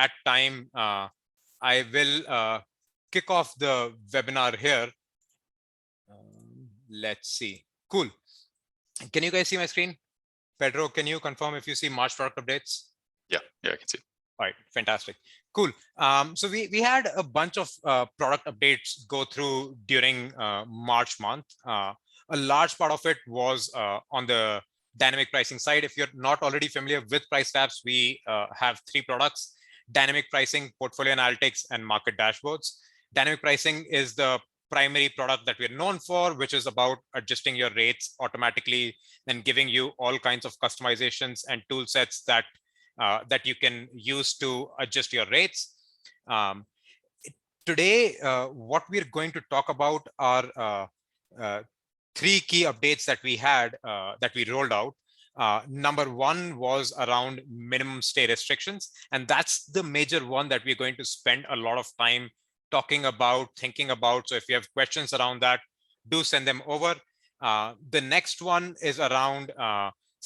that time, I will kick off the webinar here. Let's see. Cool. Can you guys see my screen? Pedro, can you confirm if you see March product updates? Yeah, I can see. All right, fantastic. Cool. So we had a bunch of product updates go through during March month. A large part of it was on the dynamic pricing side. If you're not already familiar with PriceLabs, we have 3 products: dynamic pricing, portfolio analytics, and market dashboards. Dynamic pricing is the primary product that we're known for, which is about adjusting your rates automatically and giving you all kinds of customizations and tool sets that that you can use to adjust your rates. Today, what we're going to talk about are 3 key updates that we had that we rolled out. Number 1 was around minimum stay restrictions, and that's the major one that we're going to spend a lot of time talking about, thinking about. So if you have questions around that, do send them over. The next one is around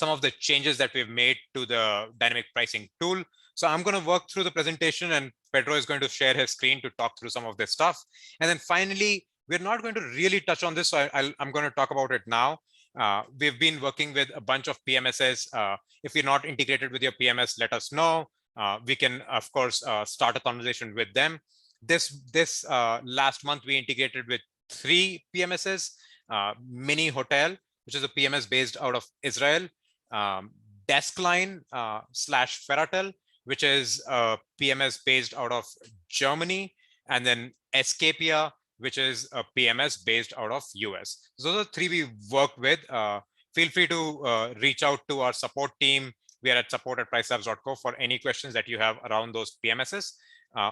some of the changes that we've made to the dynamic pricing tool. So I'm going to work through the presentation, and Pedro is going to share his screen to talk through some of this stuff. And then finally, we're not going to really touch on this, so I'm going to talk about it now. We've been working with a bunch of PMSs. If you're not integrated with your PMS, let us know. We can, of course, start a conversation with them. This last month, we integrated with 3 PMSs: Minihotel, which is a PMS based out of Israel; Deskline / Ferratel, which is a PMS based out of Germany; and then Escapia, which is a PMS based out of US. So those are 3 we work with. Feel free to reach out to our support team. We are at support@pricelabs.co for any questions that you have around those PMSs.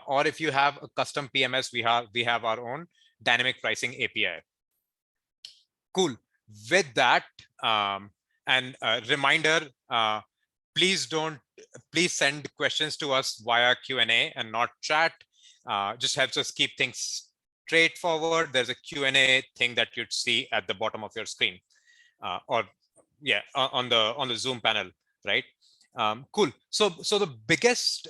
Or if you have a custom PMS, we have our own dynamic pricing API. Cool. With that, and a reminder, please send questions to us via Q&A and not chat. Just helps us keep things straightforward. There's a Q&A thing that you'd see at the bottom of your screen, or yeah, on the Zoom panel, right? Cool. So the biggest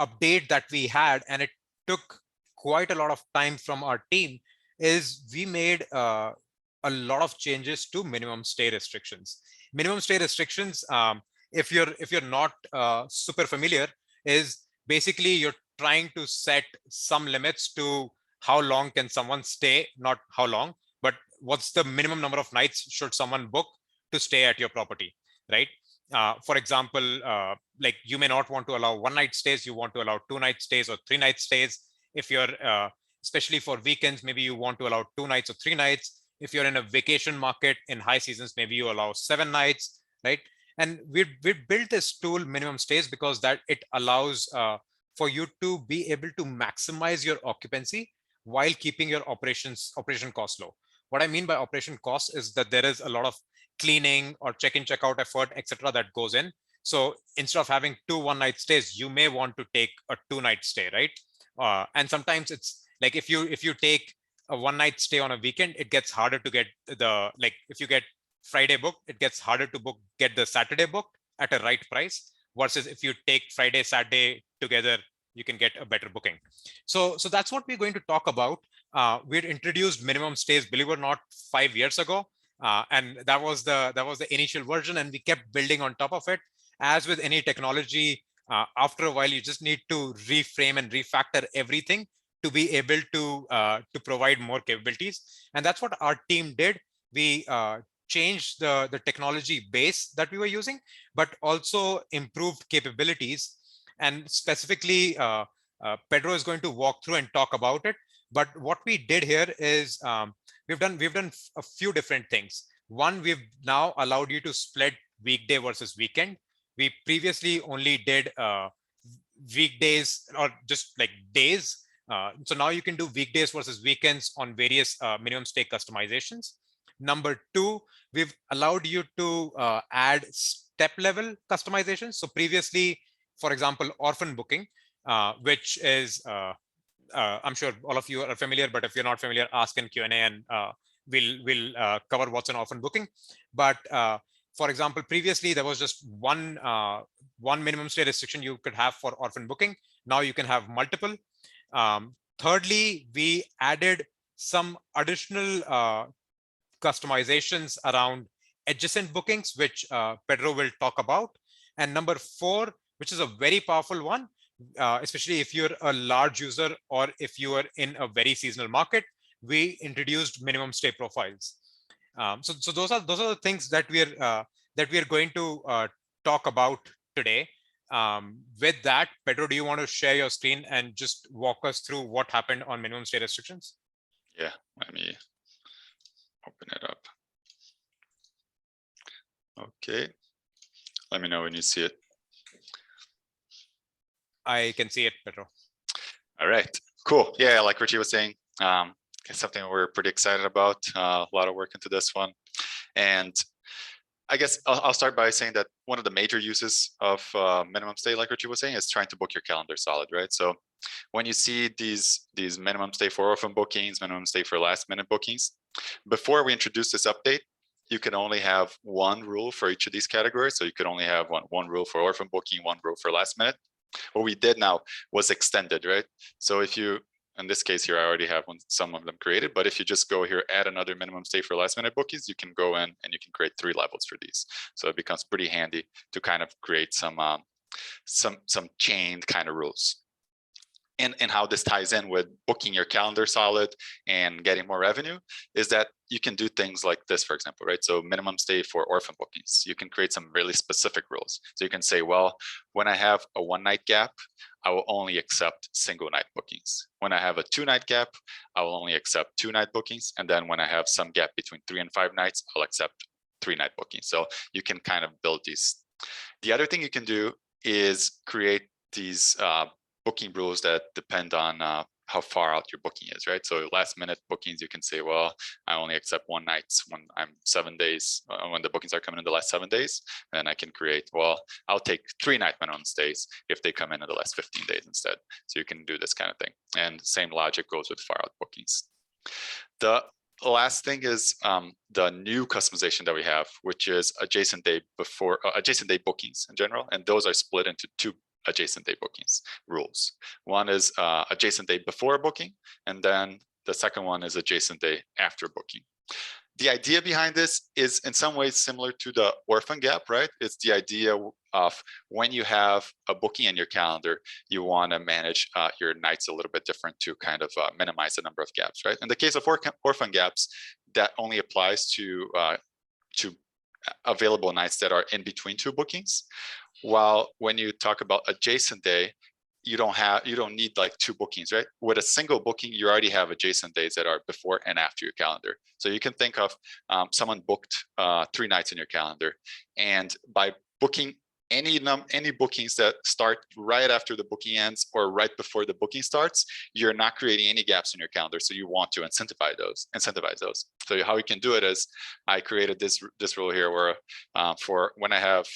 update that we had, and it took quite a lot of time from our team, is we made a lot of changes to minimum stay restrictions. Minimum stay restrictions, if you're not super familiar, is basically you're trying to set some limits to how long can someone stay, not how long, but what's the minimum number of nights should someone book to stay at your property, right? For example, like you may not want to allow 1-night stays, you want to allow 2-night stays or 3-night stays. If you're, especially for weekends, maybe you want to allow 2 nights or 3 nights. If you're in a vacation market in high seasons, maybe you allow 7 nights, right? And we built this tool, minimum stays, because that it allows for you to be able to maximize your occupancy while keeping your operation costs low. What I mean by operation costs is that there is a lot of cleaning or check-in, check-out effort, etc., that goes in. So instead of having 2 1-night stays, you may want to take a 2-night stay, right? And sometimes it's like if you take a 1-night stay on a weekend, it gets harder to get the, like if you get Friday booked, it gets harder to get the Saturday booked at a right price, versus if you take Friday, Saturday together, you can get a better booking. So that's what we're going to talk about. We'd introduced minimum stays, believe it or not, 5 years ago. And that was the initial version, and we kept building on top of it. As with any technology, after a while, you just need to reframe and refactor everything to be able to provide more capabilities. And that's what our team did. We changed the technology base that we were using, but also improved capabilities. And specifically, Pedro is going to walk through and talk about it. But what we did here is we've done a few different things. One, we've now allowed you to split weekday versus weekend. We previously only did weekdays or just like days. So now you can do weekdays versus weekends on various minimum stay customizations. Number 2, we've allowed you to add step level customizations. So previously, for example, Orphan booking, which is I'm sure all of you are familiar, but if you're not familiar, ask in Q&A, and we'll cover what's an Orphan booking. But for example, previously there was just one one minimum stay restriction you could have for orphan booking. Now you can have multiple. Thirdly, we added some additional customizations around adjacent bookings, which Pedro will talk about. And number 4, which is a very powerful one, especially if you're a large user or if you are in a very seasonal market, we introduced minimum stay profiles. So those are the things that we are going to talk about today. With that, Pedro, do you want to share your screen and just walk us through what happened on minimum stay restrictions? Yeah, let me open it up. Okay, let me know when you see it. I can see it, Pedro. All right, cool. Yeah, like Richie was saying, it's something we're pretty excited about. A lot of work into this one. And I guess I'll start by saying that one of the major uses of minimum stay, like Richie was saying, is trying to book your calendar solid, right? So when you see these minimum stay for orphan bookings, minimum stay for last minute bookings, before we introduced this update, you can only have one rule for each of these categories. So you could only have one rule for orphan booking, one rule for last minute. What we did now was extended, right? So if you, in this case here, I already have some of them created, but if you just go here, add another minimum stay for last minute bookings, you can go in and you can create 3 levels for these. So it becomes pretty handy to kind of create some chained kind of rules. And how this ties in with booking your calendar solid and getting more revenue is that you can do things like this, for example, right? So minimum stay for orphan bookings, you can create some really specific rules. So you can say, well, when I have a 1-night gap, I will only accept single night bookings. When I have a 2-night gap, I will only accept 2-night bookings. And then when I have some gap between 3 and 5 nights, I'll accept 3-night bookings. So you can kind of build these. The other thing you can do is create these booking rules that depend on how far out your booking is, right? So last minute bookings, you can say, well, I only accept 1 night when I'm 7 days, when the bookings are coming in the last 7 days. And then I can create, well, I'll take 3-night minimum stays if they come in the last 15 days instead. So you can do this kind of thing. And same logic goes with far out bookings. The last thing is the new customization that we have, which is adjacent day bookings in general. And those are split into 2 adjacent day bookings rules. One is adjacent day before booking, and then the second one is adjacent day after booking. The idea behind this is in some ways similar to the orphan gap, right? It's the idea of when you have a booking in your calendar, you want to manage your nights a little bit different to kind of minimize the number of gaps, right? In the case of orphan gaps, that only applies to available nights that are in between 2 bookings. While when you talk about adjacent day, you don't need like 2 bookings, right? With a single booking, you already have adjacent days that are before and after your calendar. So you can think of someone booked 3 nights in your calendar, and by booking any bookings that start right after the booking ends or right before the booking starts, you're not creating any gaps in your calendar. So you want to incentivize those. So how you can do it is, I created this rule here where for when I have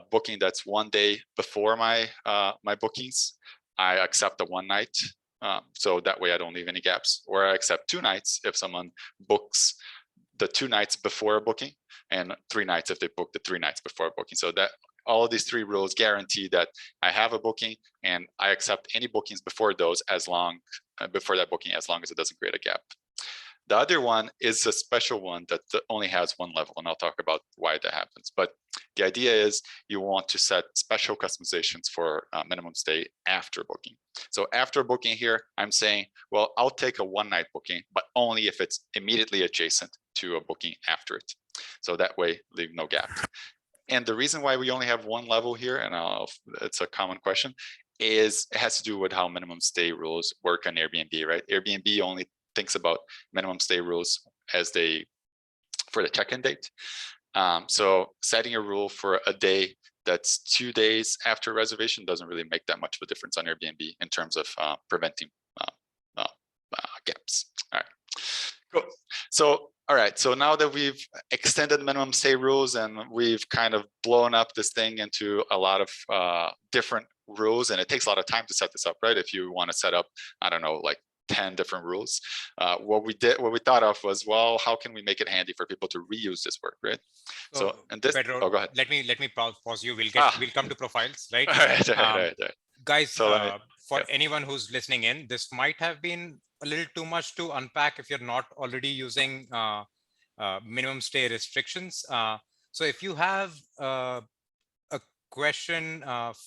booking that's 1 day before my bookings, I accept the 1 night. So that way I don't leave any gaps. Or I accept 2 nights if someone books the 2 nights before a booking, and 3 nights if they book the 3 nights before a booking. So that all of these 3 rules guarantee that I have a booking and I accept any bookings before those before that booking, as long as it doesn't create a gap. The other one is a special one that only has 1 level, and I'll talk about why that happens. But the idea is you want to set special customizations for minimum stay after booking. So after booking here, I'm saying, well, I'll take a 1-night booking, but only if it's immediately adjacent to a booking after it. So that way, leave no gap. And the reason why we only have 1 level here, and it's a common question, is it has to do with how minimum stay rules work on Airbnb, right? Airbnb only thinks about minimum stay rules for the check-in date. So setting a rule for a day that's 2 days after reservation doesn't really make that much of a difference on Airbnb in terms of preventing gaps. All right, cool. So, all right, so now that we've extended minimum stay rules and we've kind of blown up this thing into a lot of different rules, and it takes a lot of time to set this up, right? If you want to set up, I don't know, like 10 different rules. What we thought of was, well, how can we make it handy for people to reuse this work, right? So, and this, Pedro, oh, go ahead. let me pause you. We'll come to profiles, right? All right, all right. Guys, So for anyone who's listening in, this might have been a little too much to unpack if you're not already using minimum stay restrictions. So if you have a question,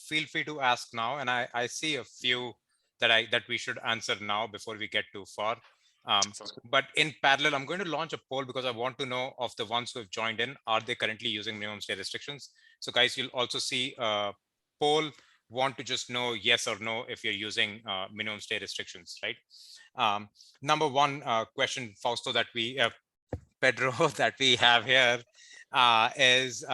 feel free to ask now. And I see a few that we should answer now before we get too far. But in parallel, I'm going to launch a poll because I want to know of the ones who have joined in, are they currently using minimum stay restrictions? So guys, you'll also see a poll, want to just know yes or no if you're using minimum stay restrictions, right? Number one question, Fausto, that we, Pedro, that we have here is,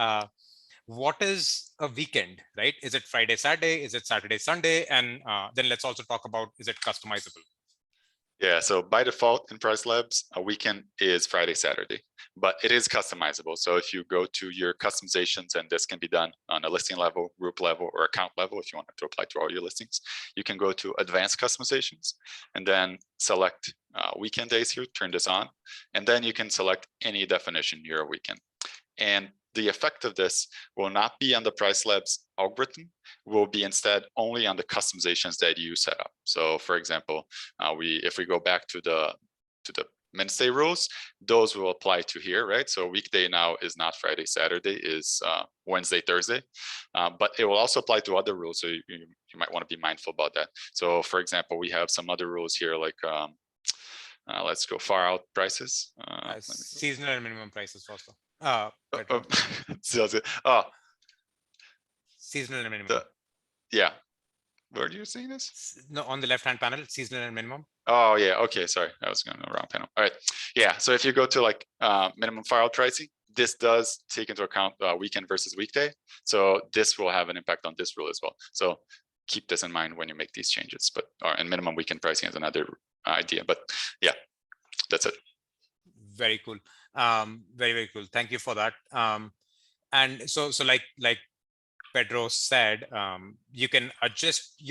what is a weekend, right? Is it Friday, Saturday? Is it Saturday, Sunday? And then let's also talk about, is it customizable? Yeah, so by default in PriceLabs, a weekend is Friday, Saturday, but it is customizable. So if you go to your customizations, and this can be done on a listing level, group level, or account level, if you want it to apply to all your listings, you can go to advanced customizations and then select weekend days here, turn this on, and then you can select any definition you're a weekend. And the effect of this will not be on the PriceLabs algorithm, will be instead only on the customizations that you set up. So for example, if we go back to the Minstay rules, those will apply to here, right? So weekday now is not Friday, Saturday, is Wednesday, Thursday, but it will also apply to other rules. So you might want to be mindful about that. So for example, we have some other rules here, like let's go far out prices. Seasonal and minimum prices also. Seasonal and minimum. Yeah. Where do you see this? No, on the left-hand panel, seasonal and minimum. Oh yeah, okay, sorry, I was going to the wrong panel. All right, yeah, so if you go to like minimum file pricing, this does take into account weekend versus weekday. So this will have an impact on this rule as well. So keep this in mind when you make these changes. But and minimum weekend pricing is another idea. But yeah, that's it. Very cool. Very cool. Thank you for that. And so like Pedro said, you can adjust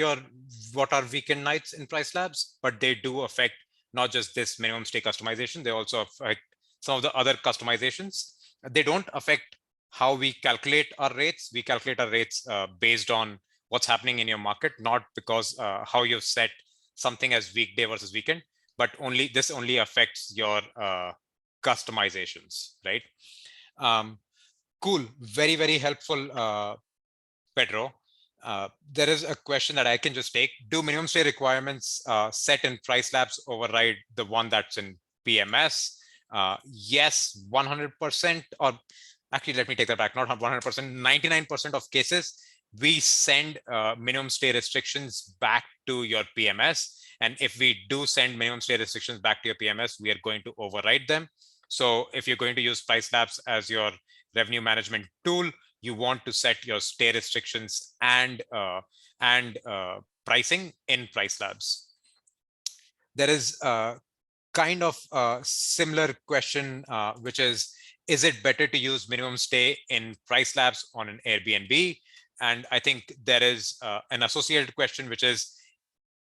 what are weekend nights in PriceLabs, but they do affect not just this minimum stay customization, they also affect some of the other customizations. They don't affect how we calculate our rates. We calculate our rates based on what's happening in your market, not because how you've set something as weekday versus weekend, but this only affects your customizations, right? Cool, very helpful, Pedro. There is a question that I can just take. Do minimum stay requirements set in PriceLabs override the one that's in PMS? Yes, 100%, or actually, let me take that back, not 100%, 99% of cases, we send minimum stay restrictions back to your PMS. And if we do send minimum stay restrictions back to your PMS, we are going to override them. So if you're going to use PriceLabs as your revenue management tool, you want to set your stay restrictions and pricing in PriceLabs. There is a kind of a similar question, which is it better to use minimum stay in PriceLabs on an Airbnb? And I think there is an associated question, which is,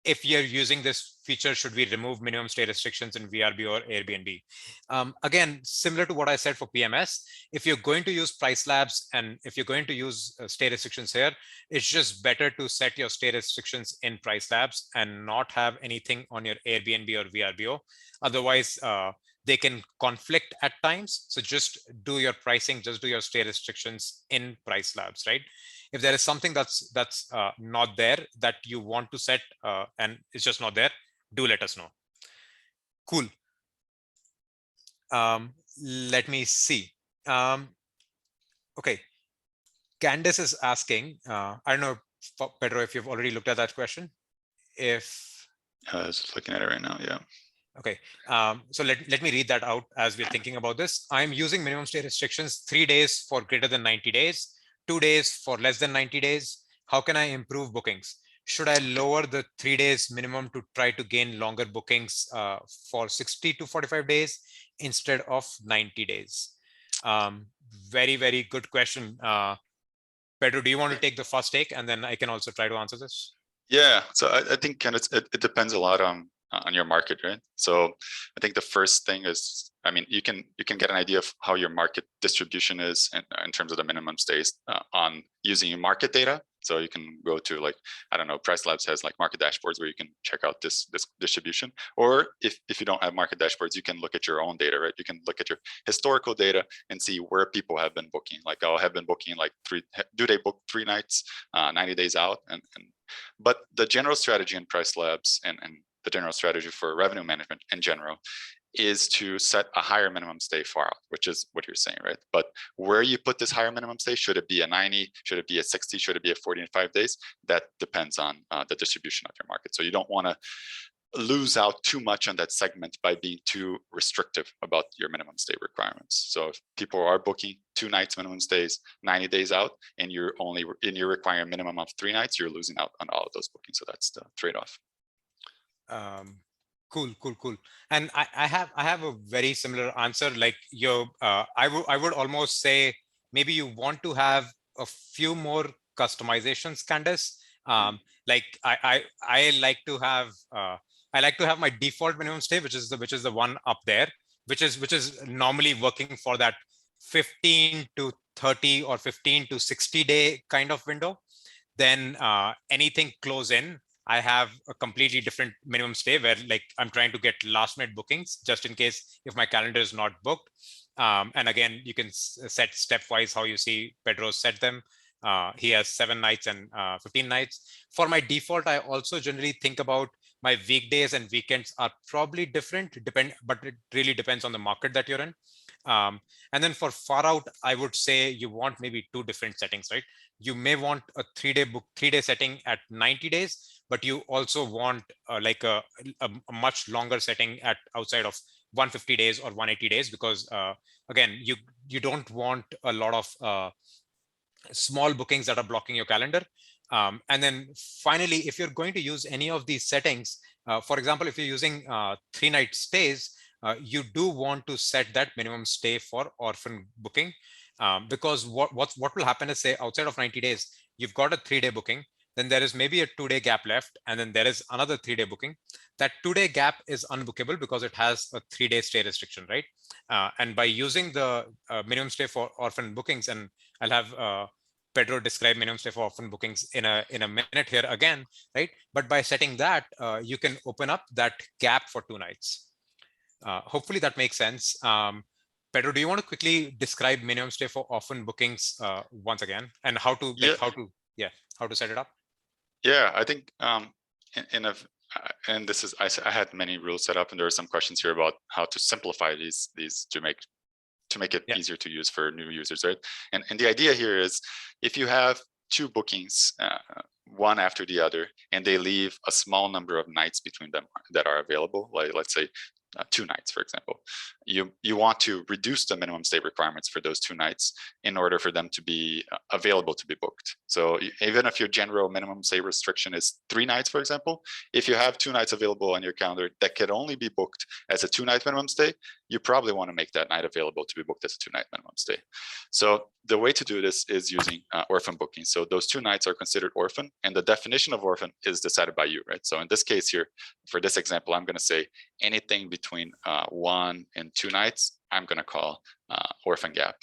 if you're using this feature, should we remove minimum stay restrictions in VRB or Airbnb? Again, similar to what I said for PMS, if you're going to use PriceLabs and if you're going to use stay restrictions here, it's just better to set your stay restrictions in PriceLabs and not have anything on your Airbnb or VRBO. Otherwise, they can conflict at times. So just do your pricing, just do your stay restrictions in PriceLabs, right? If there is something that's not there that you want to set and it's just not there, do let us know. Cool. Let me see. Okay. Candice is asking, I don't know, Pedro, if you've already looked at that question. If I was just looking at it right now, yeah. Okay, so let me read that out as we're thinking about this. I'm using minimum stay restrictions 3 days for greater than 90 days, 2 days for less than 90 days. How can I improve bookings? Should I lower the 3 days minimum to try to gain longer bookings for 60 to 45 days instead of 90 days? Very good question. Pedro, do you want to take the first take and then I can also try to answer this? Yeah, so I think kind of it depends a lot on on your market, right? So I think the first thing is, I mean, you can get an idea of how your market distribution is in terms of the minimum stays on using market data. So you can go to, like, I don't know, PriceLabs has like market dashboards where you can check out this distribution. Or if you don't have market dashboards, you can look at your own data, right? You can look at your historical data and see where people have been booking. Like, I'll have been booking like do they book 3 nights, 90 days out, but the general strategy in PriceLabs and the general strategy for revenue management in general is to set a higher minimum stay far out, which is what you're saying, right? But where you put this higher minimum stay, should it be a 90, should it be a 60, should it be a 45 days? That depends on the distribution of your market. So you don't want to lose out too much on that segment by being too restrictive about your minimum stay requirements. So if people are booking 2 nights minimum stays 90 days out, and you're requiring a minimum of 3 nights, you're losing out on all of those bookings. So that's the trade-off. Cool. And I have a very similar answer. Like I would almost say maybe you want to have a few more customizations, Candace. Like I like to have my default minimum stay, which is the one up there, which is normally working for that 15 to 30 or 15 to 60 day kind of window. Then anything close in, I have a completely different minimum stay where, like, I'm trying to get last minute bookings just in case if my calendar is not booked. And again, you can set stepwise how you see Pedro set them. He has 7 nights and 15 nights. For my default, I also generally think about my weekdays and weekends are probably different, but it really depends on the market that you're in. And then for far out, I would say you want maybe 2 different settings, right? You may want a 3-day setting at 90 days, but you also want like a much longer setting at outside of 150 days or 180 days, because again, you don't want a lot of small bookings that are blocking your calendar. And then finally, if you're going to use any of these settings, for example, if you're using 3-night stays, you do want to set that minimum stay for orphan booking, because what will happen is, say, outside of 90 days, you've got a 3-day booking, then there is maybe a 2-day gap left, and then there is another 3-day booking. That 2-day gap is unbookable because it has a 3-day stay restriction, right? And by using the minimum stay for orphan bookings, and I'll have Pedro describe minimum stay for orphan bookings in a minute here again, right? But by setting that, you can open up that gap for 2 nights. Hopefully that makes sense. Pedro, do you want to quickly describe minimum stay for orphan bookings once again, and how to set it up? Yeah, I think and this is, I had many rules set up, and there are some questions here about how to simplify these to make it easier to use for new users, right? And the idea here is, if you have 2 bookings, one after the other, and they leave a small number of nights between them that are available, like let's say 2 nights, for example, you want to reduce the minimum stay requirements for those 2 nights in order for them to be available to be booked. So even if your general minimum stay restriction is 3 nights, for example, if you have 2 nights available on your calendar that can only be booked as a 2-night minimum stay, you probably want to make that night available to be booked as a 2-night minimum stay. So the way to do this is using orphan booking. So those 2 nights are considered orphan, and the definition of orphan is decided by you, right? So in this case here, for this example, I'm going to say anything between 1 and 2 nights, I'm going to call orphan gap.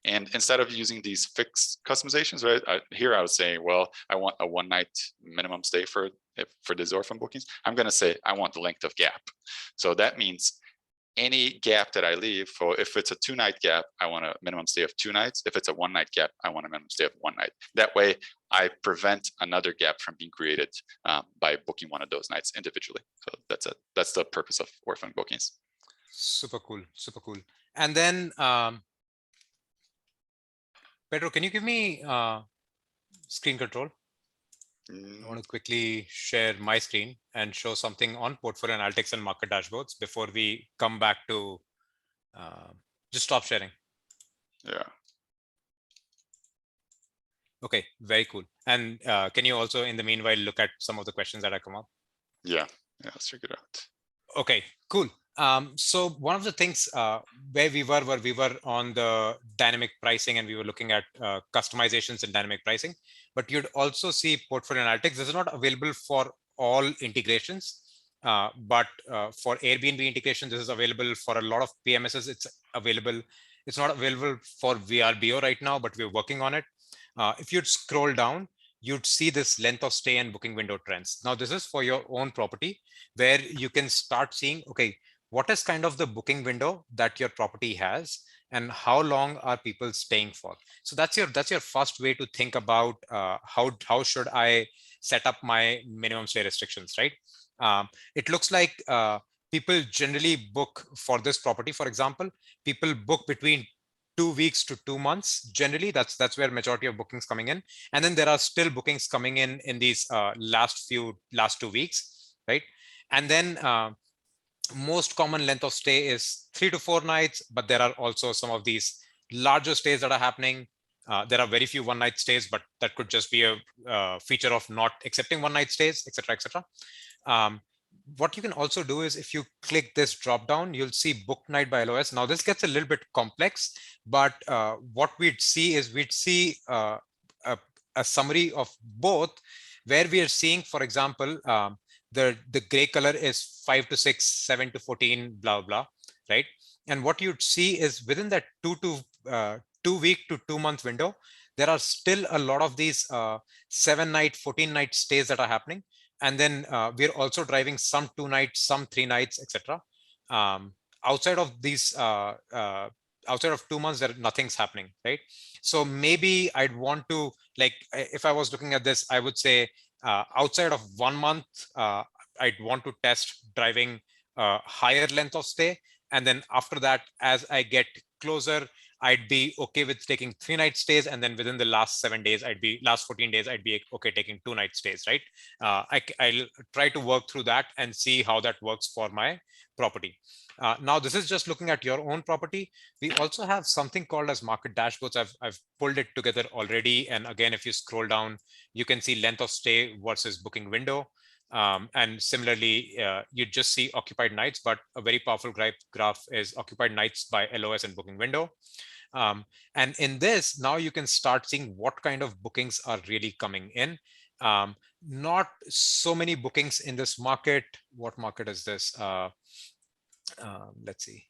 And instead of using these fixed customizations, right, here I was saying, well, I want a 1-night minimum stay for these orphan bookings. I'm going to say I want the length of gap. So that means any gap that I leave, for if it's a 2-night gap, I want a minimum stay of 2 nights. If it's a 1-night gap, I want a minimum stay of 1 night. That way, I prevent another gap from being created by booking one of those nights individually. So that's the purpose of orphan bookings. Super cool. And then, Pedro, can you give me screen control? I want to quickly share my screen and show something on portfolio analytics and market dashboards before we come back to just stop sharing. Yeah. Okay, very cool. And can you also, in the meanwhile, look at some of the questions that have come up? Yeah, let's check it out. Okay, cool. So one of the things where we were on the dynamic pricing, and we were looking at customizations and dynamic pricing, but you'd also see portfolio analytics. This is not available for all integrations. But for Airbnb integration, this is available for a lot of PMSs. It's available. It's not available for VRBO right now, but we're working on it. If you'd scroll down, you'd see this length of stay and booking window trends. Now, this is for your own property where you can start seeing, okay, what is kind of the booking window that your property has and how long are people staying for? So that's your first way to think about how should I set up my minimum stay restrictions, right? It looks like people generally book for this property. For example, people book between 2 weeks to 2 months. Generally, that's where majority of bookings coming in. And then there are still bookings coming in these last 2 weeks, right? And then most common length of stay is 3 to 4 nights, but there are also some of these larger stays that are happening. There are very few one-night stays, but that could just be a feature of not accepting one-night stays, etc., etc. What you can also do is if you click this drop down, you'll see book night by LOS. Now this gets a little bit complex, but what we'd see is we'd see a summary of both, where we are seeing, for example, the gray color is 5 to 6, 7 to 14, blah blah, right? And what you'd see is within that 2 week to 2 month window, there are still a lot of these 7-night, 14-night stays that are happening. And then we're also driving some 2 nights, some 3 nights, etc. Outside of these, outside of 2 months, nothing's happening, right? So maybe I'd want to, like, if I was looking at this, I would say outside of 1 month, I'd want to test driving higher length of stay. And then after that, as I get closer, I'd be okay with taking 3-night stays. And then within the last 7 days, last 14 days, I'd be okay taking 2-night stays, right? I'll try to work through that and see how that works for my property. Now, this is just looking at your own property. We also have something called as market dashboards. I've pulled it together already. And again, if you scroll down, you can see length of stay versus booking window. And similarly, you just see occupied nights, but a very powerful graph is occupied nights by LOS and booking window. And in this, now you can start seeing what kind of bookings are really coming in. Not so many bookings in this market. What market is this? Let's see.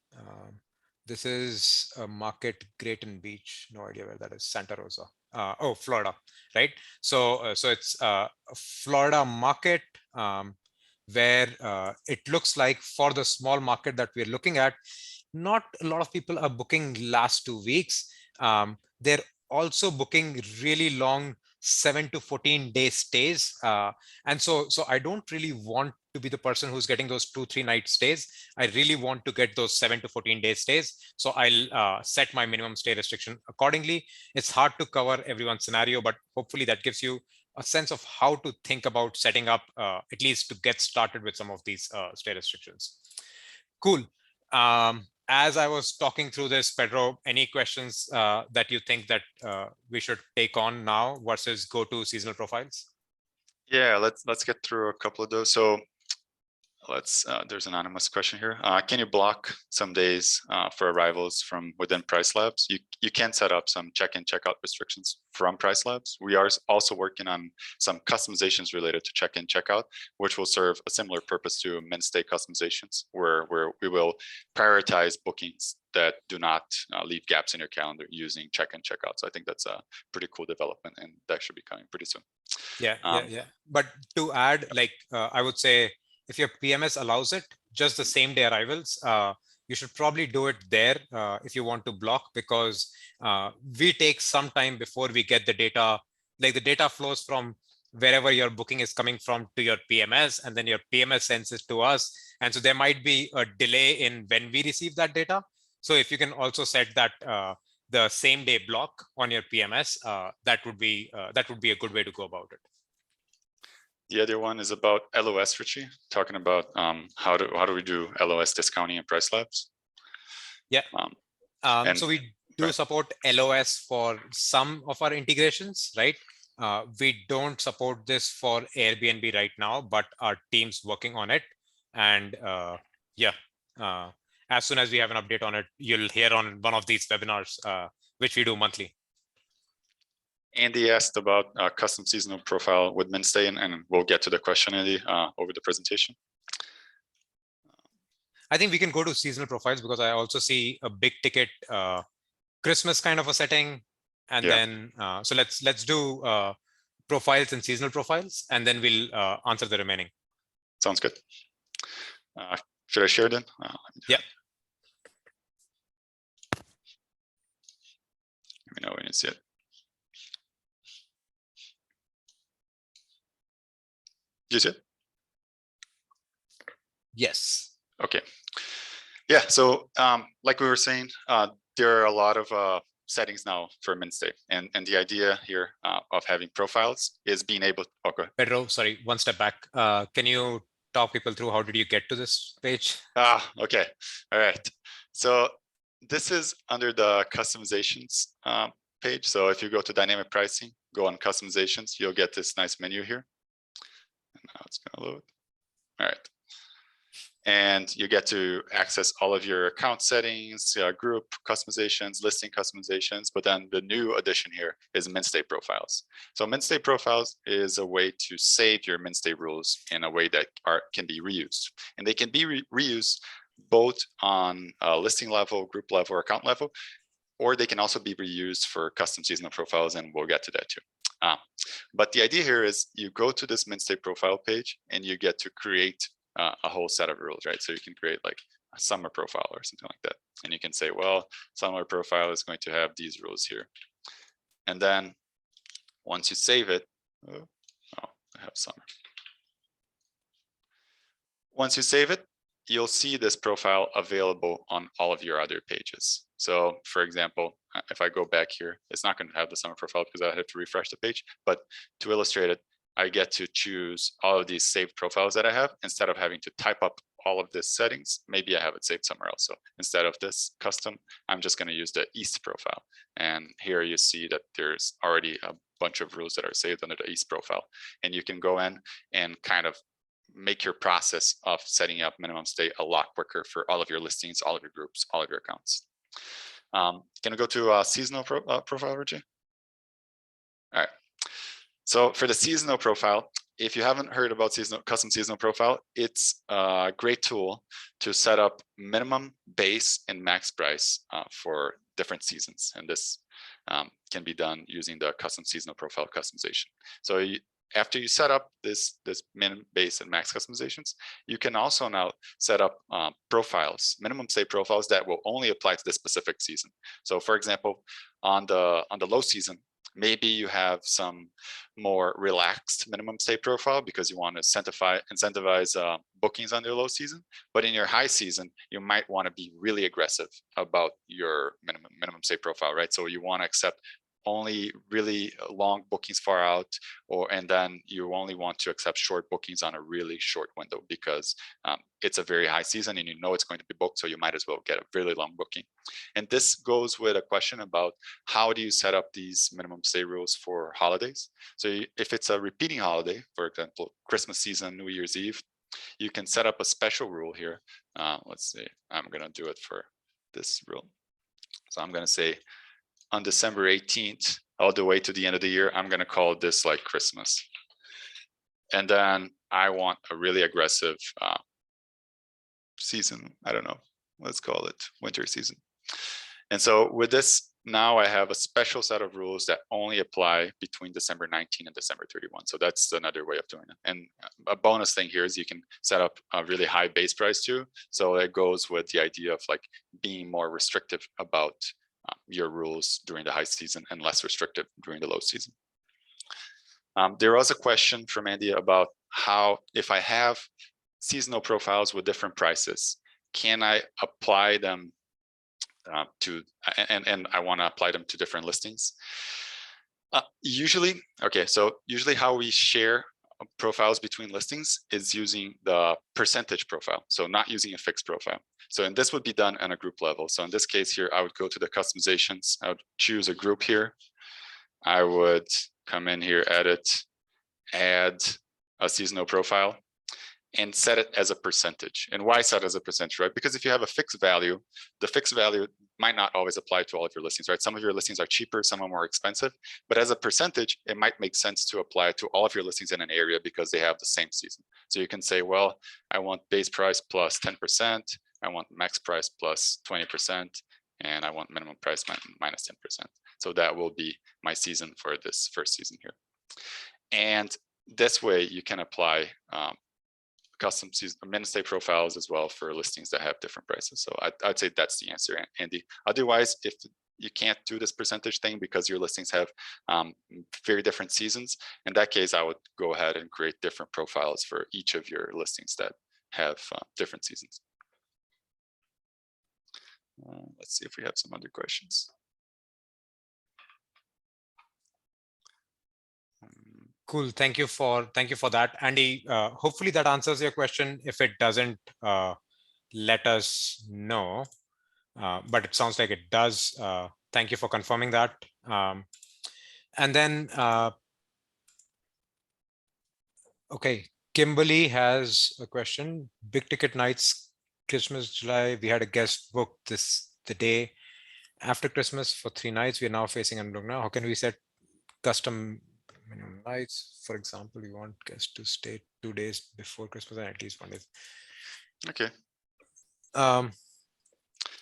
This is a market, Grayton Beach. No idea where that is. Santa Rosa. Oh, Florida, right? So it's a Florida market where it looks like for the small market that we're looking at, not a lot of people are booking last 2 weeks. They're also booking really long 7 to 14 day stays. And so I don't really want to be the person who's getting those 2-3 night stays. I really want to get those 7 to 14 day stays. So I'll set my minimum stay restriction accordingly. It's hard to cover everyone's scenario, but hopefully that gives you a sense of how to think about setting up, at least to get started with some of these stay restrictions. Cool. As I was talking through this, Pedro, any questions that you think that we should take on now versus go to seasonal profiles? Yeah, let's get through a couple of those. So there's an anonymous question here. Can you block some days for arrivals from within PriceLabs? You can set up some check-in, check-out restrictions from PriceLabs. We are also working on some customizations related to check-in, check-out, which will serve a similar purpose to Minstay customizations, where we will prioritize bookings that do not leave gaps in your calendar using check-in, check-out. So I think that's a pretty cool development, and that should be coming pretty soon. Yeah, yeah. But to add, like, I would say, if your PMS allows it, just the same day arrivals, you should probably do it there if you want to block, because we take some time before we get the data. Like the data flows from wherever your booking is coming from to your PMS, and then your PMS sends it to us. And so there might be a delay in when we receive that data. So if you can also set that the same day block on your PMS, that would be a good way to go about it. The other one is about LOS, Richie, talking about how do we do LOS discounting in PriceLabs? Yeah. So we do support LOS for some of our integrations, right? We don't support this for Airbnb right now, but our team's working on it. And as soon as we have an update on it, you'll hear on one of these webinars, which we do monthly. Andy asked about custom seasonal profile with Minstay, and we'll get to the question, Andy, over the presentation. I think we can go to seasonal profiles because I also see a big ticket Christmas kind of a setting. And Yeah. then, so let's do profiles and seasonal profiles, and then we'll answer the remaining. Sounds good. Should I share then? Yeah. Let me know when you see it. You see it? Yes. Okay. Yeah. So like we were saying, there are a lot of settings now for Minstay, and the idea here of having profiles is being able. Oh, go ahead. Pedro, sorry, one step back. Can you talk people through how did you get to this page? Okay. All right. So this is under the customizations page. So if you go to dynamic pricing, go on customizations, you'll get this nice menu here. And now it's going to load. All right. And you get to access all of your account settings, group customizations, listing customizations. But then the new addition here is Minstay profiles. So Minstay profiles is a way to save your Minstay rules in a way that can be reused. And they can be reused both on listing level, group level, or account level, or they can also be reused for custom seasonal profiles, and we'll get to that too. But the idea here is you go to this Minstay profile page and you get to create a whole set of rules, right? So you can create like a summer profile or something like that. And you can say, well, summer profile is going to have these rules here. And then once you save it, I have summer. Once you save it, you'll see this profile available on all of your other pages. So for example, if I go back here, it's not going to have the summer profile because I have to refresh the page. But to illustrate it, I get to choose all of these saved profiles that I have instead of having to type up all of these settings. Maybe I have it saved somewhere else. So instead of this custom, I'm just going to use the East profile. And here you see that there's already a bunch of rules that are saved under the East profile. And you can go in and kind of make your process of setting up minimum stay a lot quicker for all of your listings, all of your groups, all of your accounts. Can I go to seasonal profile, Richie? All right. So for the seasonal profile, if you haven't heard about custom seasonal profile, it's a great tool to set up minimum, base, and max price for different seasons. And this can be done using the custom seasonal profile customization. So after you set up this min, base, and max customizations, you can also now set up profiles, minimum stay profiles that will only apply to this specific season. So for example, on the low season, maybe you have some more relaxed minimum stay profile because you want to incentivize bookings on your low season. But in your high season, you might want to be really aggressive about your minimum stay profile, right? So you want to accept only really long bookings far out, and then you only want to accept short bookings on a really short window because it's a very high season and you know it's going to be booked, so you might as well get a really long booking. And this goes with a question about how do you set up these minimum stay rules for holidays. So if it's a repeating holiday, for example, Christmas season, New Year's Eve, you can set up a special rule here. Let's see, I'm gonna do it for this rule. So I'm gonna say, on December 18th, all the way to the end of the year, I'm going to call this like Christmas. And then I want a really aggressive season. I don't know, let's call it winter season. And so with this, now I have a special set of rules that only apply between December 19 and December 31. So that's another way of doing it. And a bonus thing here is you can set up a really high base price too. So it goes with the idea of like being more restrictive about your rules during the high season and less restrictive during the low season. There was a question from Andy about how, if I have seasonal profiles with different prices, can I apply them and I want to apply them to different listings? Usually how we share profiles between listings is using the percentage profile, so not using a fixed profile. So, and this would be done on a group level. So in this case here, I would go to the customizations. I would choose a group here. I would come in here, edit, add a seasonal profile, and set it as a percentage. And why set as a percentage, right? Because if you have a fixed value, the fixed value might not always apply to all of your listings, right? Some of your listings are cheaper, some are more expensive, but as a percentage, it might make sense to apply to all of your listings in an area because they have the same season. So you can say, well, I want base price plus 10%, I want max price plus 20%, and I want minimum price minus 10%. So that will be my season for this first season here. And this way you can apply custom Minstay profiles as well for listings that have different prices. So I'd say that's the answer, Andy. Otherwise, if you can't do this percentage thing because your listings have very different seasons, in that case, I would go ahead and create different profiles for each of your listings that have different seasons. Let's see if we have some other questions. Cool. Thank you for that, Andy. Hopefully that answers your question. If it doesn't, let us know. But it sounds like it does. Thank you for confirming that. And then, okay, Kimberly has a question. Big ticket nights, Christmas, July. We had a guest book the day after Christmas for 3 nights. We are now facing unbooked now. How can we set custom minimum nights? For example, we want guests to stay 2 days before Christmas and at least 1 day. Okay.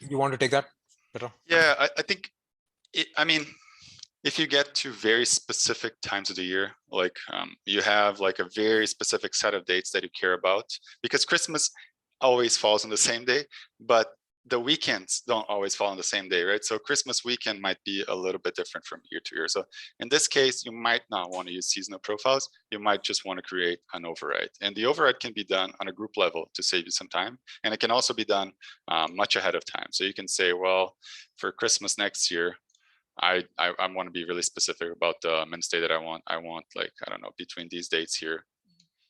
You want to take that, Pedro? Yeah, I think, I mean, if you get to very specific times of the year, like you have like a very specific set of dates that you care about, because Christmas always falls on the same day, but the weekends don't always fall on the same day, right? So Christmas weekend might be a little bit different from year to year. So in this case, you might not want to use seasonal profiles. You might just want to create an override. And the override can be done on a group level to save you some time. And it can also be done much ahead of time. So you can say, well, for Christmas next year, I want to be really specific about the Minstay that I want. I want, like, I don't know, between these dates here,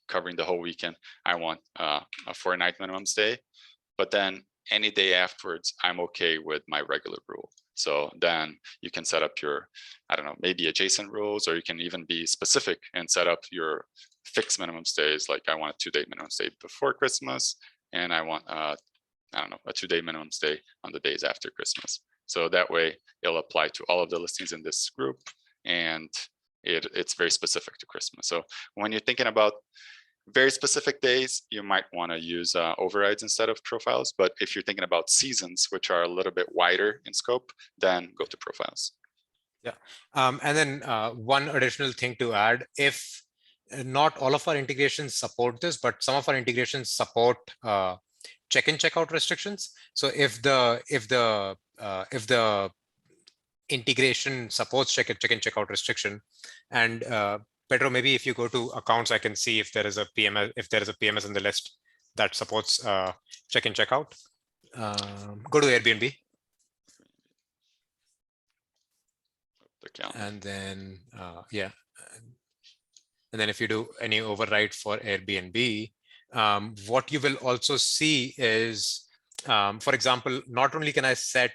covering the whole weekend, I want a 4-night minimum stay. But then any day afterwards, I'm okay with my regular rule. So then you can set up your, I don't know, maybe adjacent rules, or you can even be specific and set up your fixed minimum stays. Like I want a 2-day minimum stay before Christmas, and I want, I don't know, a 2-day minimum stay on the days after Christmas. So that way it'll apply to all of the listings in this group, and it's very specific to Christmas. So when you're thinking about very specific days, you might want to use overrides instead of profiles. But if you're thinking about seasons, which are a little bit wider in scope, then go to profiles. Yeah. And then one additional thing to add, if not all of our integrations support this, but some of our integrations support check-in, check-out restrictions. So if the integration supports check-in, check-out restriction, and Pedro, maybe if you go to accounts, I can see if there is a PMS, in the list that supports check-in, check-out. Go to Airbnb. And then, yeah. And then if you do any override for Airbnb, what you will also see is, for example, not only can I set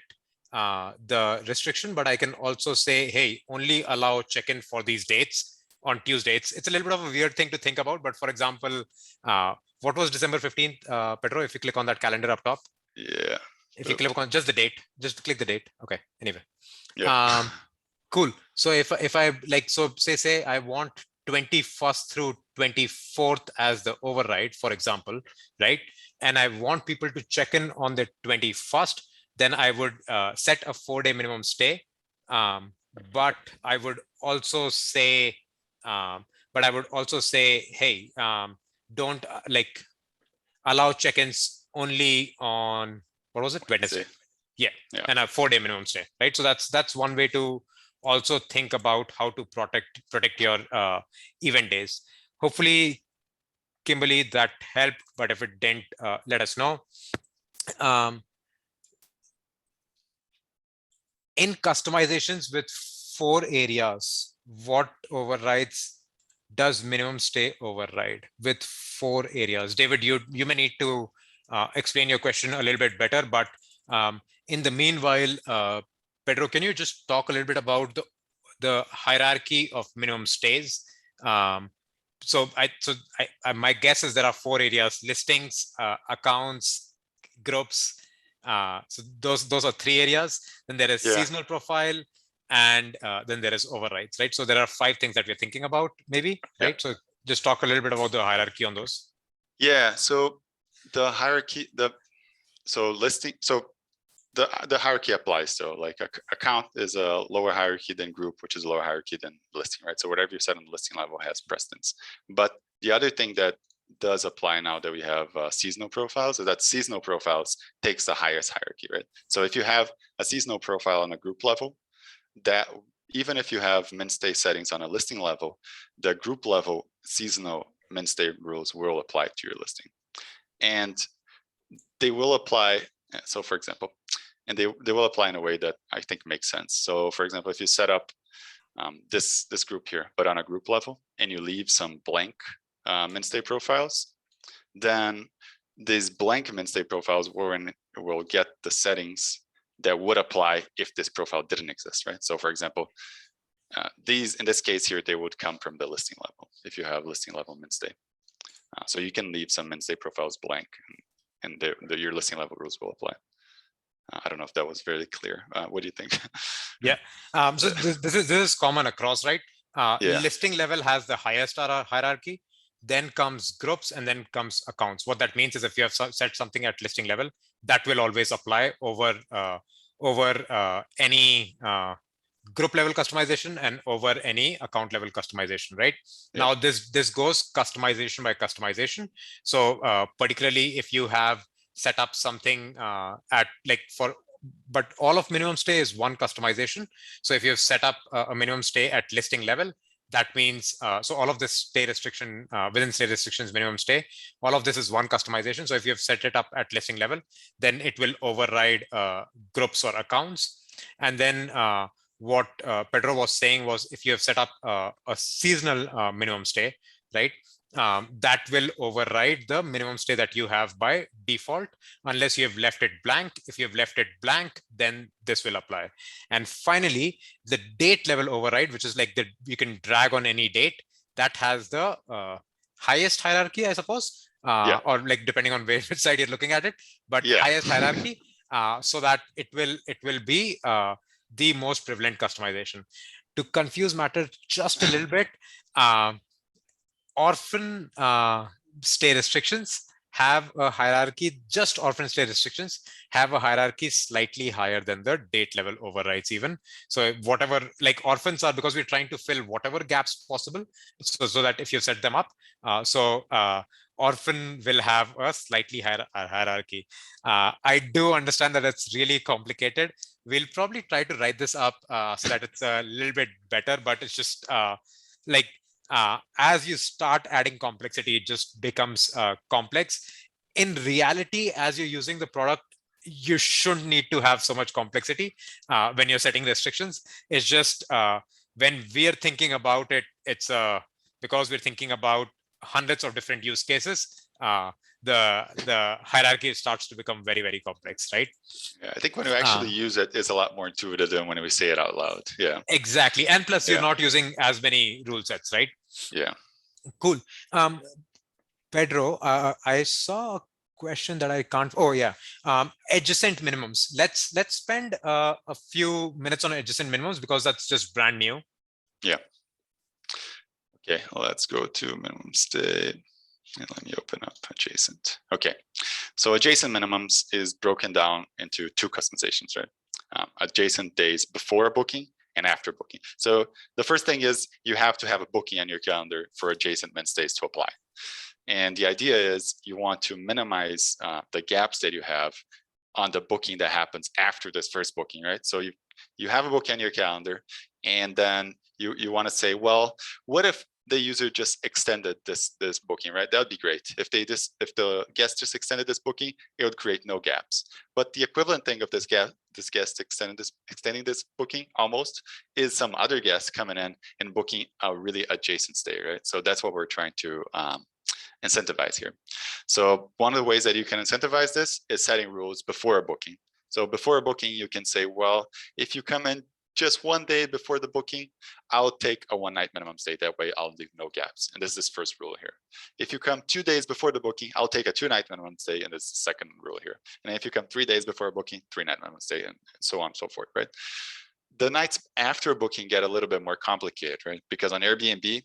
the restriction, but I can also say, hey, only allow check-in for these dates on Tuesdays. It's a little bit of a weird thing to think about, but for example, what was December 15th, Pedro, if you click on that calendar up top? Yeah. If you click on just the date, just click the date. Okay, anyway. Yeah. Cool. So if I like, so say I want 21st through 24th as the override, for example, right? And I want people to check in on the 21st, then I would set a 4-day minimum stay. But I would also say, hey, don't like allow check-ins only on, what was it, Wednesday? Yeah, and a 4-day minimum stay, right? So that's one way to also think about how to protect your event days. Hopefully, Kimberly, that helped, but if it didn't, let us know. In customizations with 4 areas, what overrides does minimum stay override with 4 areas? David, you may need to explain your question a little bit better, but in the meanwhile, Pedro, can you just talk a little bit about the hierarchy of minimum stays? So my guess is there are 4 areas: listings, accounts, groups. So those are 3 areas. Then there is seasonal profile, and then there is overrides, right? So there are 5 things that we're thinking about, maybe, right? So just talk a little bit about the hierarchy on those. Yeah. So the hierarchy, so listing, so the hierarchy applies. So like account is a lower hierarchy than group, which is a lower hierarchy than listing, right? So whatever you set on the listing level has precedence. But the other thing that does apply now that we have seasonal profiles is that seasonal profiles takes the highest hierarchy, right? So if you have a seasonal profile on a group level, that even if you have Minstay settings on a listing level, the group level seasonal Minstay rules will apply to your listing. And they will apply, so for example, and they will apply in a way that I think makes sense. So for example, if you set up this group here, but on a group level, and you leave some blank Minstay profiles, then these blank Minstay profiles will get the settings that would apply if this profile didn't exist, right? So for example, these, in this case here, they would come from the listing level if you have listing level Minstay. So you can leave some Minstay profiles blank, and your listing level rules will apply. I don't know if that was very clear. What do you think? Yeah. So this is common across, right? Yeah. Listing level has the highest hierarchy, then comes groups, and then comes accounts. What that means is if you have set something at listing level, that will always apply over any group level customization and over any account level customization, right? Yeah. Now this goes customization by customization. So particularly if you have set up something at like but all of minimum stay is one customization. So if you've set up a minimum stay at listing level, that means, so all of this stay restriction within stay restrictions, minimum stay, all of this is one customization. So if you've set it up at listing level, then it will override groups or accounts. And then what Pedro was saying was if you have set up a seasonal minimum stay, right? That will override the minimum stay that you have by default, unless you have left it blank. If you have left it blank, then this will apply. And finally, the date level override, which is like you can drag on any date, that has the highest hierarchy, I suppose, or like depending on which side you're looking at it, but highest hierarchy, so that it will be the most prevalent customization. To confuse matters just a little bit, Orphan stay restrictions have a hierarchy, just Orphan stay restrictions have a hierarchy slightly higher than the date level overrides even. So whatever, like orphans are, because we're trying to fill whatever gaps possible, so that if you set them up, Orphan will have a slightly higher hierarchy. I do understand that it's really complicated. We'll probably try to write this up so that it's a little bit better, but it's just like, as you start adding complexity, it just becomes complex. In reality, as you're using the product, you shouldn't need to have so much complexity when you're setting restrictions. It's just when we're thinking about it, it's because we're thinking about hundreds of different use cases, the hierarchy starts to become very, very complex, right? Yeah, I think when we actually use it, it's a lot more intuitive than when we say it out loud. Yeah, exactly. And plus, you're not using as many rule sets, right? Yeah. Cool. Pedro, I saw a question that I can't. Oh yeah, adjacent minimums. Let's spend a few minutes on adjacent minimums because that's just brand new. Yeah. Okay, let's go to minimum state. And let me open up adjacent. Okay, so adjacent minimums is broken down into two customizations, right? Adjacent days before a booking and after booking. So the first thing is you have to have a booking on your calendar for adjacent Minstays to apply. And the idea is you want to minimize the gaps that you have on the booking that happens after this first booking, right? So you have a booking on your calendar, and then you want to say, well, what if the user just extended this booking, right? That would be great. If the guest just extended this booking, it would create no gaps. But the equivalent thing of this guest extending this booking almost is some other guest coming in and booking a really adjacent stay, right? So that's what we're trying to incentivize here. So one of the ways that you can incentivize this is setting rules before a booking. So before a booking, you can say, well, if you come in just one day before the booking, I'll take a 1 night minimum stay. That way I'll leave no gaps. And this is this first rule here. If you come 2 days before the booking, I'll take a 2 night minimum stay. And this is the second rule here. And if you come 3 days before a booking, 3 night minimum stay, and so on and so forth, right? The nights after a booking get a little bit more complicated, right? Because on Airbnb,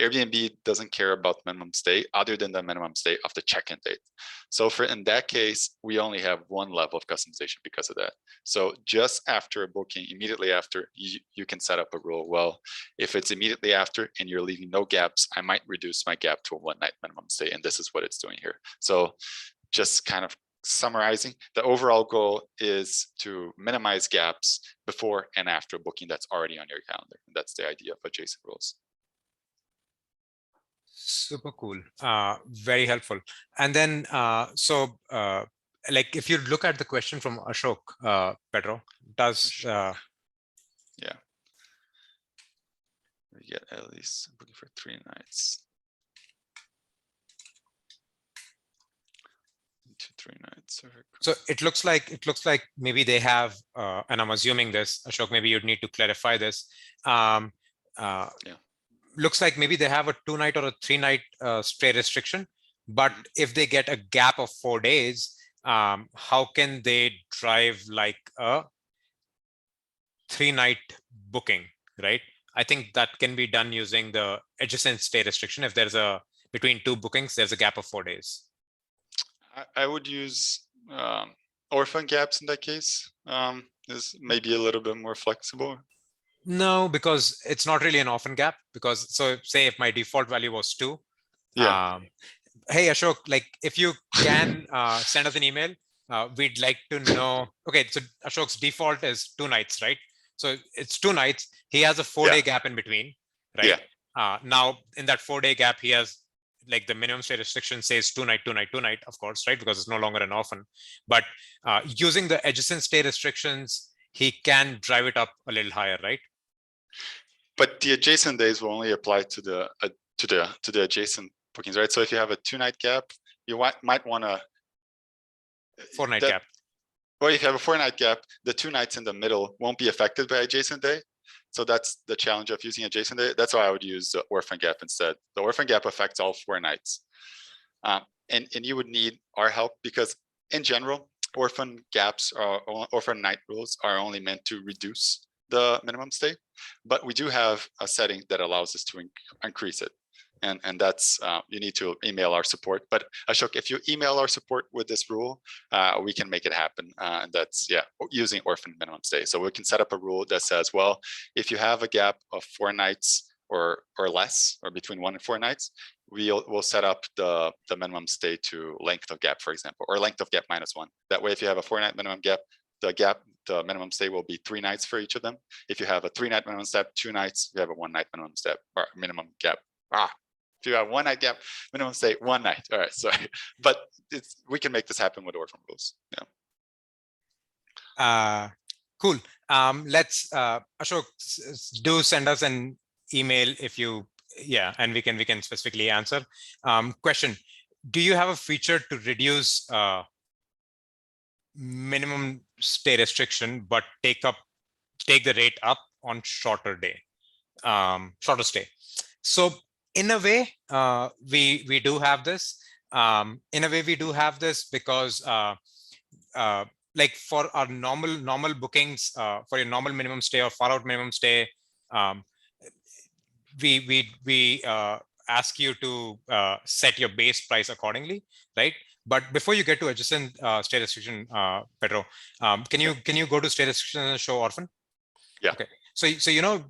Airbnb doesn't care about minimum stay other than the minimum stay of the check-in date. So in that case, we only have one level of customization because of that. So just after a booking, immediately after, you can set up a rule. Well, if it's immediately after and you're leaving no gaps, I might reduce my gap to a 1 night minimum stay. And this is what it's doing here. So just kind of summarizing, the overall goal is to minimize gaps before and after a booking that's already on your calendar. And that's the idea of adjacent rules. Super cool. Very helpful. And then, like if you look at the question from Ashok, Pedro, does yeah, we get at least booking for 3 nights. 3 nights. So it looks like maybe they have, and I'm assuming this, Ashok, maybe you'd need to clarify this. Yeah. Looks like maybe they have a 2 night or a 3 night stay restriction, but if they get a gap of 4 days, how can they drive like a 3 night booking, right? I think that can be done using the adjacent stay restriction. If there's between 2 bookings, there's a gap of 4 days. I would use orphan gaps in that case. Is maybe a little bit more flexible. No, because it's not really an orphan gap. Because so say if my default value was 2, hey Ashok, like if you can send us an email, we'd like to know. Okay, so Ashok's default is 2 nights, right? So it's 2 nights. He has a 4-day gap in between, right? Now in that 4-day gap, he has like the minimum stay restriction says 2 night, 2 night, 2 night, of course, right? Because it's no longer an orphan. But using the adjacent stay restrictions, he can drive it up a little higher, right? But the adjacent days will only apply to the adjacent bookings, right? So if you have a 2-night gap, you might want to 4-night gap. Well, if you have a 4-night gap, the 2 nights in the middle won't be affected by adjacent day. So that's the challenge of using adjacent day. That's why I would use the orphan gap instead. The orphan gap affects all 4 nights. And you would need our help because in general, orphan gaps or orphan night rules are only meant to reduce the minimum stay, but we do have a setting that allows us to increase it. And that's, you need to email our support. But Ashok, if you email our support with this rule, we can make it happen. And that's, using orphan minimum stay. So we can set up a rule that says, well, if you have a gap of 4 nights or less, or between 1 and 4 nights, we'll set up the minimum stay to length of gap, for example, or length of gap -1. That way, if you have a 4-night minimum gap, the minimum stay will be 3 nights for each of them. If you have a 3-night minimum step, 2 nights, you have a 1-night minimum step or minimum gap. If you have 1-night gap, minimum stay 1 night. All right, sorry, but we can make this happen with orphan rules. Cool. Let's Ashok, do send us an email if you, and we can specifically answer. Question: do you have a feature to reduce minimum stay restriction, but take the rate up on shorter stay? So in a way, we do have this. In a way, we do have this because like for our normal bookings, for your normal minimum stay or far out minimum stay, we ask you to set your base price accordingly, right? But before you get to adjacent stay restriction, Pedro, can you go to stay restriction and show orphan? Yeah. Okay. So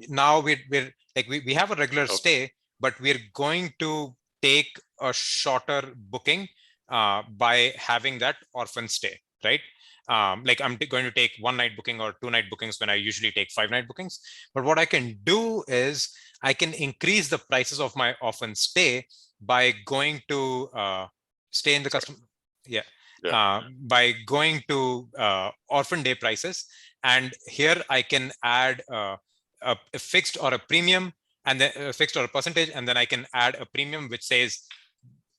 now we're like we have a regular stay, but we're going to take a shorter booking by having that orphan stay, right? Like I'm going to take 1-night booking or 2-night bookings when I usually take 5-night bookings. But what I can do is I can increase the prices of my orphan stay by going to stay in the custom. By going to orphan day prices. And here I can add a fixed or a premium, and then a fixed or a percentage, and then I can add a premium which says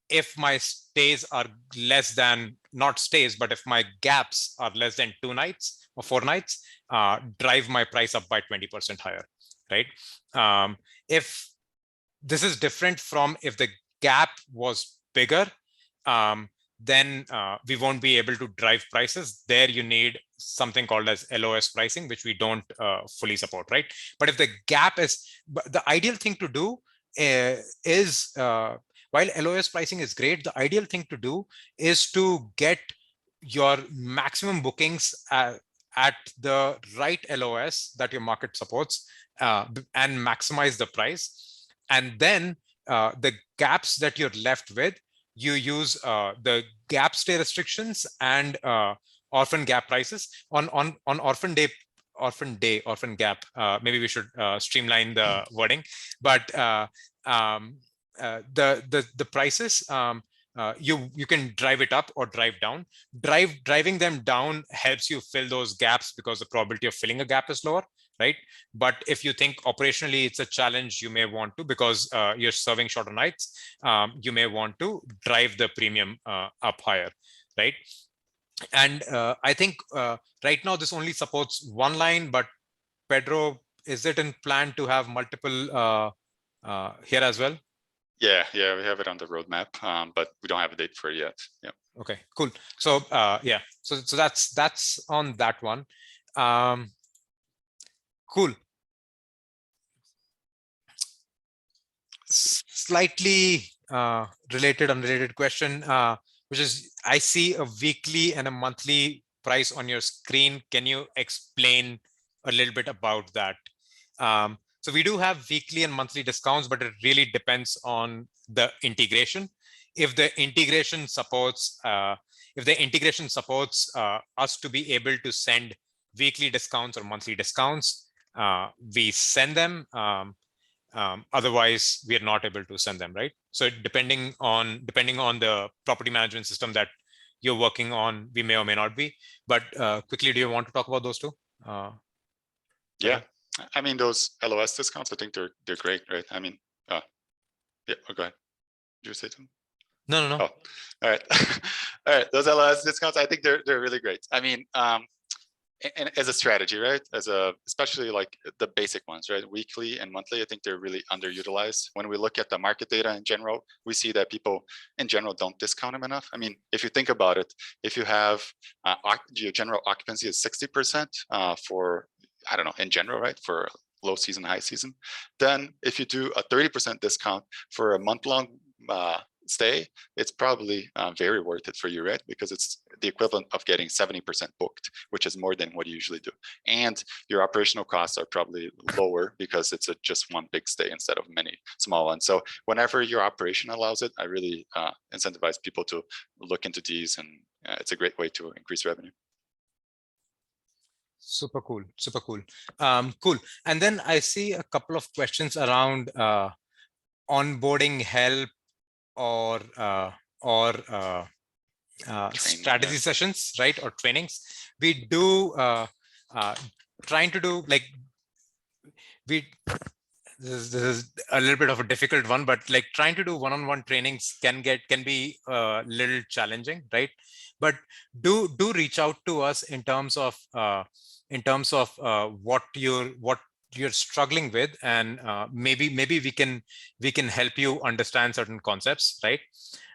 if my stays are less than, not stays, but if my gaps are less than 2 nights or 4 nights, drive my price up by 20% higher, right? If this is different from if the gap was bigger, then we won't be able to drive prices. There you need something called as LOS pricing, which we don't fully support, right? But if the gap is, the ideal thing to do is while LOS pricing is great, the ideal thing to do is to get your maximum bookings at the right LOS that your market supports and maximize the price. And then the gaps that you're left with, you use the gap stay restrictions and orphan gap prices. On orphan gap. Maybe we should streamline the wording, but the prices, you can drive it up or drive down. Driving them down helps you fill those gaps because the probability of filling a gap is lower, right? But if you think operationally it's a challenge, you may want to, because you're serving shorter nights, you may want to drive the premium up higher, right? And I think right now this only supports one line, but Pedro, is it in plan to have multiple here as well? Yeah, we have it on the roadmap, but we don't have a date for it yet. Yeah. Okay, cool. So yeah, so that's on that one. Cool. Slightly unrelated question, which is, I see a weekly and a monthly price on your screen. Can you explain a little bit about that? So we do have weekly and monthly discounts, but it really depends on the integration. If the integration supports, us to be able to send weekly discounts or monthly discounts, we send them. Otherwise, we are not able to send them, right? So depending on the property management system that you're working on, we may or may not be. But quickly, do you want to talk about those two? Yeah, I mean, those LOS discounts, I think they're great, right? I mean, yeah, go ahead. Did you say something? No. Oh, all right. All right, those LOS discounts, I think they're really great. I mean, and as a strategy, right? Especially like the basic ones, right? Weekly and monthly, I think they're really underutilized. When we look at the market data in general, we see that people in general don't discount them enough. I mean, if you think about it, if you have your general occupancy is 60% for, I don't know, in general, right? For low season, high season, then if you do a 30% discount for a month-long stay, it's probably very worth it for you, right? Because it's the equivalent of getting 70% booked, which is more than what you usually do. And your operational costs are probably lower because it's just one big stay instead of many small ones. So whenever your operation allows it, I really incentivize people to look into these, and it's a great way to increase revenue. Super cool. Cool. And then I see a couple of questions around onboarding help or strategy sessions, right? Or trainings. We do trying to do like this is a little bit of a difficult one, but like trying to do one-on-one trainings can be a little challenging, right? But do reach out to us in terms of what you're struggling with, and maybe we can help you understand certain concepts, right?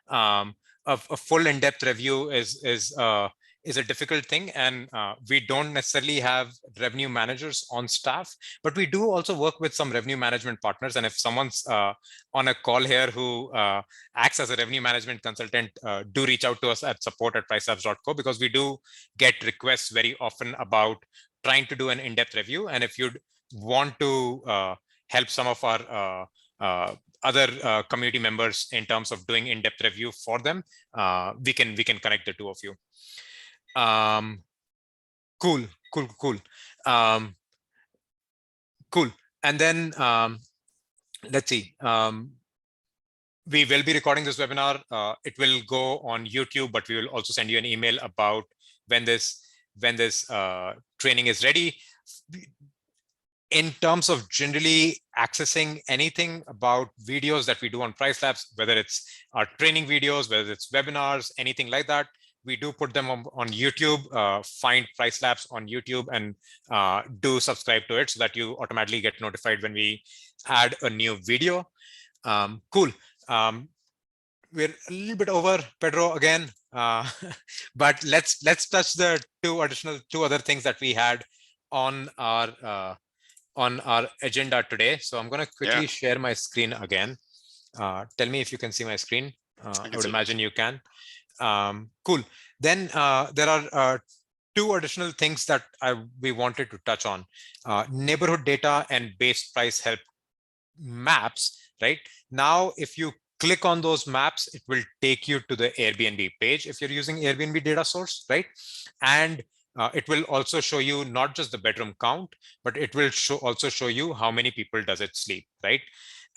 A full in-depth review is a difficult thing, and we don't necessarily have revenue managers on staff, but we do also work with some revenue management partners. And if someone's on a call here who acts as a revenue management consultant, do reach out to us at support@pricelabs.co, because we do get requests very often about trying to do an in-depth review. And if you'd want to help some of our other community members in terms of doing in-depth review for them, we can connect the two of you. Cool. Cool. And then let's see. We will be recording this webinar. It will go on YouTube, but we will also send you an email about when this training is ready. In terms of generally accessing anything about videos that we do on PriceLabs, whether it's our training videos, whether it's webinars, anything like that, we do put them on YouTube. Find PriceLabs on YouTube and do subscribe to it so that you automatically get notified when we add a new video. Cool. We're a little bit over, Pedro, again, but let's touch the two other things that we had on our on our agenda today. So I'm going to quickly Yeah. share my screen again. Tell me if you can see my screen. I can would see. imagine you can. Cool. Then there are two additional things that we wanted to touch on. Neighborhood data and base price help maps, right? Now, if you click on those maps, it will take you to the Airbnb page if you're using Airbnb data source, right? And it will also show you not just the bedroom count, but it will also show you how many people does it sleep, right?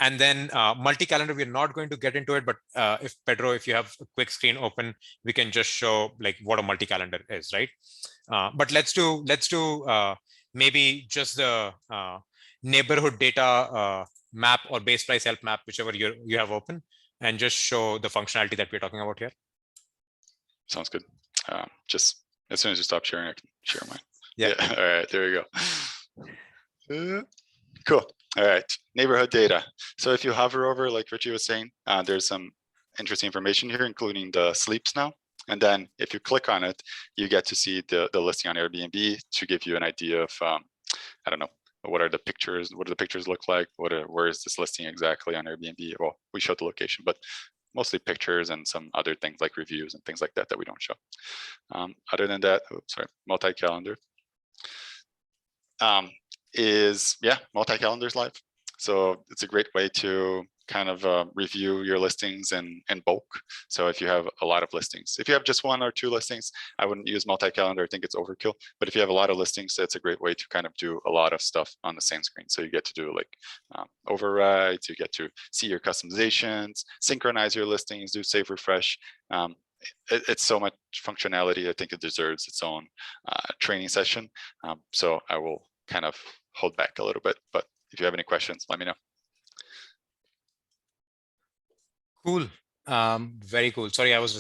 And then multi-calendar, we're not going to get into it, but if Pedro, if you have a quick screen open, we can just show like what a multi-calendar is, right? But let's do maybe just the neighborhood data map or base price help map, whichever you have open, and just show the functionality that we're talking about here. Sounds good. Just as soon as you stop sharing, I can share mine. Yeah. All right, there we go. Cool. All right, neighborhood data. So if you hover over, like Richie was saying, there's some interesting information here, including the sleeps now. And then if you click on it, you get to see the listing on Airbnb to give you an idea of, I don't know, what are the pictures? What do the pictures look like? Where is this listing exactly on Airbnb? Well, we showed the location, but mostly pictures and some other things like reviews and things like that we don't show. Other than that, multi-calendar is, multi-calendar is live. So it's a great way to kind of review your listings in bulk. So if you have a lot of listings, if you have just one or two listings, I wouldn't use multi-calendar. I think it's overkill. But if you have a lot of listings, it's a great way to kind of do a lot of stuff on the same screen. So you get to do like overrides, you get to see your customizations, synchronize your listings, do save refresh. It's so much functionality. I think it deserves its own training session. So I will kind of hold back a little bit, but if you have any questions, let me know. Cool. Very cool. Sorry, I was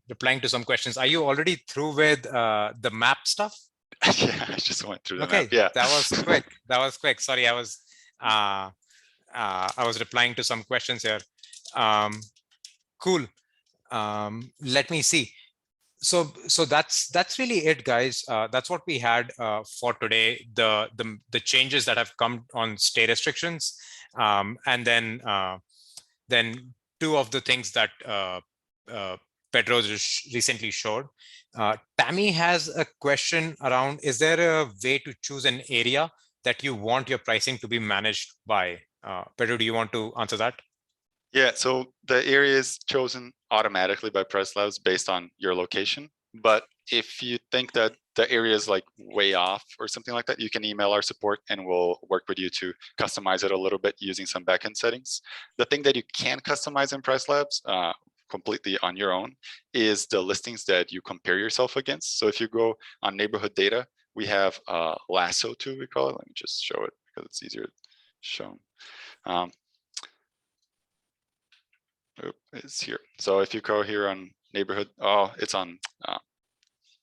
replying to some questions. Are you already through with the map stuff? Yeah, I just went through the okay, map. Yeah, that was quick. That was quick. Sorry, I was replying to some questions here. Cool. Let me see. So that's really it, guys. That's what we had for today. The changes that have come on stay restrictions, and then two of the things that Pedro recently showed. Tammy has a question around: is there a way to choose an area that you want your pricing to be managed by? Pedro, do you want to answer that? Yeah, so the area is chosen automatically by PriceLabs based on your location. But if you think that the area is like way off or something like that, you can email our support and we'll work with you to customize it a little bit using some backend settings. The thing that you can customize in PriceLabs completely on your own is the listings that you compare yourself against. So if you go on neighborhood data, we have lasso tool, we call it. Let me just show it because it's easier to show. It's here. So if you go here on neighborhood, it's on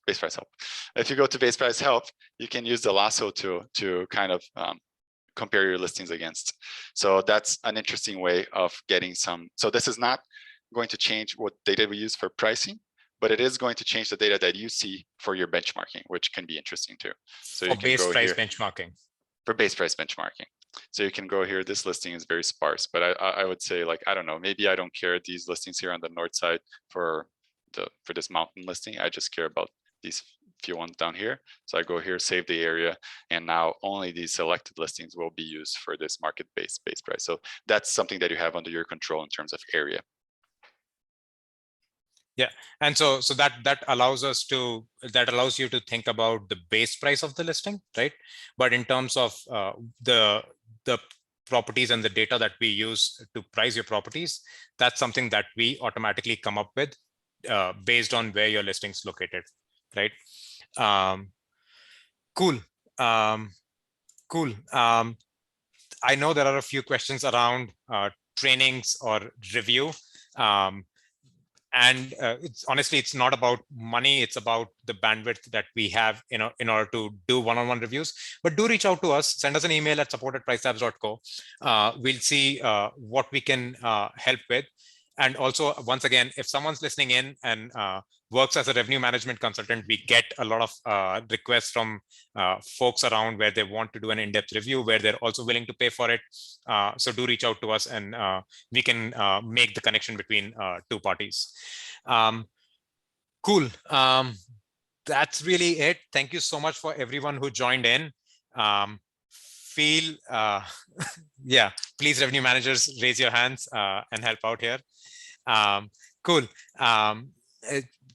base price help. If you go to base price help, you can use the lasso tool to kind of compare your listings against. So that's an interesting way of getting some. So this is not going to change what data we use for pricing, but it is going to change the data that you see for your benchmarking, which can be interesting too. So you can base go price here benchmarking. For base price benchmarking. So you can go here, this listing is very sparse, but I would say like, I don't know, maybe I don't care these listings here on the north side for this mountain listing. I just care about these few ones down here. So I go here, save the area, and now only these selected listings will be used for this market-based base price. So that's something that you have under your control in terms of area. Yeah, and so that allows you to think about the base price of the listing, right? But in terms of the properties and the data that we use to price your properties, that's something that we automatically come up with based on where your listing's located, right? Cool. Cool. I know there are a few questions around trainings or review. And it's honestly, it's not about money. It's about the bandwidth that we have in order to do one-on-one reviews. But do reach out to us. Send us an email at support@pricelabs.co. We'll see what we can help with. And also, once again, if someone's listening in and works as a revenue management consultant, we get a lot of requests from folks around where they want to do an in-depth review, where they're also willing to pay for it. So do reach out to us, and we can make the connection between two parties. Cool. That's really it. Thank you so much for everyone who joined in. Yeah, please, revenue managers, raise your hands and help out here. Cool.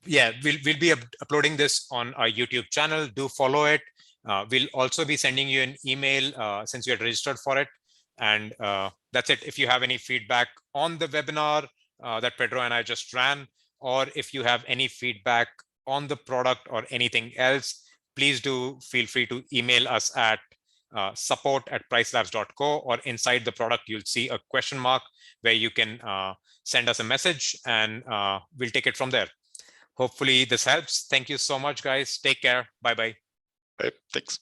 Yeah, we'll be uploading this on our YouTube channel. Do follow it. We'll also be sending you an email since you had registered for it. And that's it. If you have any feedback on the webinar that Pedro and I just ran, or if you have any feedback on the product or anything else, please do feel free to email us at support@pricelabs.co, or inside the product, you'll see a question mark where you can send us a message, and we'll take it from there. Hopefully this helps. Thank you so much, guys. Take care. Bye-bye. Right, thanks.